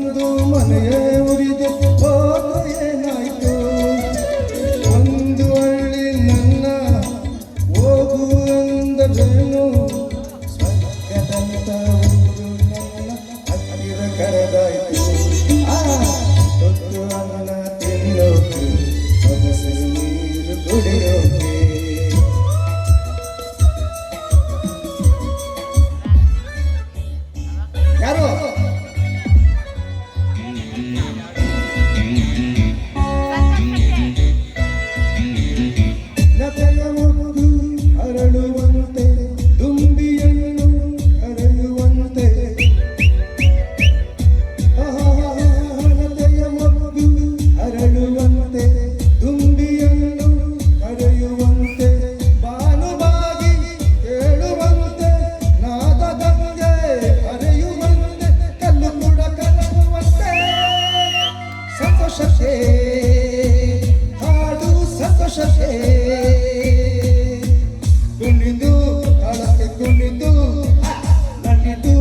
ತಂದು ಮನೆಯ ಉರಿದು ಹೋದ ಏನಾಯ್ತು ಒಂದು ಹಳ್ಳಿ ನನ್ನ ಹೋಗು ಅಂದರೇನು ಸ್ವರ್ಗದಂತ ಊರು ನನ್ನ ಹತ್ತಿರ ಕರೆದಾಯ್ತು ತೊತ್ತು ಅನ್ನ ತಿನ್ನೋಕೆ ಮನಸ್ಸು ನೀರು ಕುಡಿಯೋಕೆ ಯಾರು ಲತೆಯ ಮುದ್ದು ಅರಳುವಂತೆ ತುಂಬಿಯನ್ನು ಕರೆಯುವಂತೆ ಲತೆಯ ಮುದ್ದು ಅರಳುವಂತೆ ತುಂಬಿಯನ್ನು ಕರೆಯುವಂತೆ ಬಾನುಬಾಗಿ ಕೇಳುವಂತೆ ನಾದ ಗಂಗೆ ಕರೆಯುವಂತೆ ಕಲ್ಲು ಕೂಡ ಕರೆಯುವಂತೆ ಸಂತೋಷಕ್ಕೆ ಹಾಡು ಸಂತೋಷಕ್ಕೆ ಕುಣಿದು ತಾಳಕ್ಕೆ ಕುಣಿದು ನಲಿದು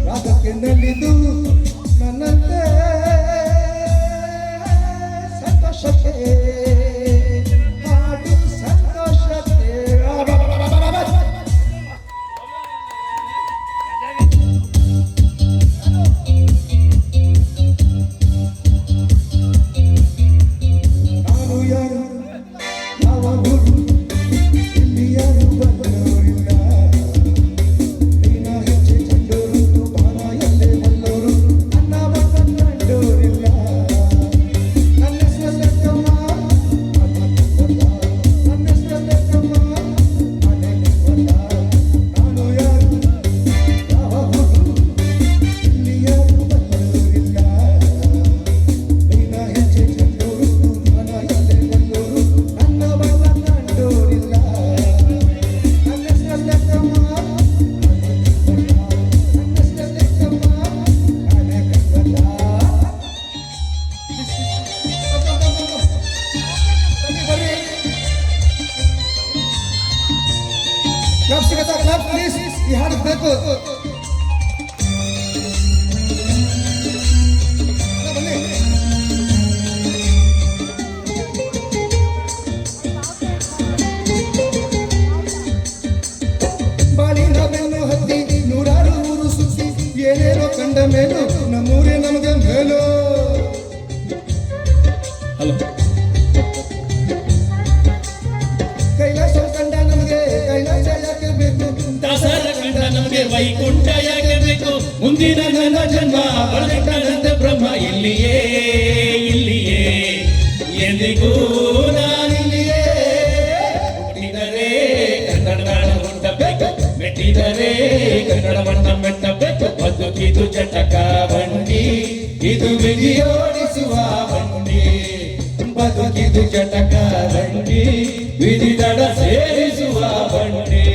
ರಾಗಕ್ಕೆ ನಲಿದು ನನ್ನಂತೆ ಸಂತೋಷಕ್ಕೆ ಹಾಡು ಸಂತೋಷಕ್ಕೆ ನಾನು ಯಾರು ಯಾವ ಊರು ಇಲ್ಲಿ ಯಾರು ಬಲ್ಲವರಿಲ್ಲ ನೀನ ಹೆಚ್ಚೆ ಚಂಡೂರು ಬಾಣ ಎಲ್ಲೇ ಬಲ್ಲವರು ಅನ್ನವ ಕಂಡೋರಿಲ್ಲ ನನ್ನ ಹೆಸರಲ್ಲಕ್ಕಮ್ಮ ನನ್ನ ಹೆಸರಲ್ಲಕ್ಕಮ್ಮ ನಾನು ಯಾರು ಯಾವ ಊರು ಇಲ್ಲಿ ಯಾರು ಬಲ್ಲವರಿಲ್ಲ ನೀನ ಹೆಚ್ಚೆ ಚಂಡೂರು ಬಾಣ ಎಲ್ಲೇ ಬಲ್ಲವರು ಅನ್ನವ ಕಂಡೋರಿಲ್ಲ ನನ್ನ ಹೆಸರಲ್ಲಕ್ಕಮ್ಮ ನನ್ನ ಹೆಸರಲ್ಲಕ್ಕಮ್ಮ ನಾನೇ ಕನ್ನಡ ಬರ್ರಿ ಕ್ಲಾಪ್ ಸಿಗತ್ತಾ ಕ್ಲಾಪ್ ಪ್ಲೀಸ್ ಈ ಹಾಡು ಬೇಕು ಬನ್ನಿ ಬಾಳಿನ ಬೆನ್ನು ಹತ್ತಿ ನೂರಾರು ಊರು ಸುತ್ತಿ ಏನೇನೋ ಕಂಡ ಮೇಲು ನಮ್ಮೂರೇ ನಮಗೆ ಮೇಲು ಹಲೋ ಕೈಲಾಸ ಕಂಡ ನಮಗೆ ಕೈಲಾಸ ಯಾಕೆ ಬೇಕು ದಾಸರ ಕಂಡ ನಮಗೆ ವೈಕುಂಠ ಯಾಕೆ ಬೇಕು ಮುಂದಿನ ನನ್ನ ಜನ್ಮ ಬರಬೇಕಂತೆ ಬ್ರಹ್ಮ ಇಲ್ಲಿಯೇ ಇಲ್ಲಿಯೇ ಎಂದಿಗೂ ನಾನಿಲ್ಲಿಯೇ ಹುಟ್ಟಿದರೆ ಕನ್ನಡ ನಾಡ ಹುಟ್ಟಬೇಕು ಮೆಟ್ಟಿದರೆ ಕನ್ನಡ ಮಣ್ಣ ಮೆಟ್ಟಬೇಕು ಬದುಕಿದು ಚಟಕ ಬಂಡಿ ಇದು ವಿಧಿಯೋಡಿಸುವ ಬಂಡಿ ಬದುಕಿದು ಚಟಕ ಬಂಡಿ ವಿಧಿ ದಡ ಸೇರಿಸುವ ಬಂಡಿ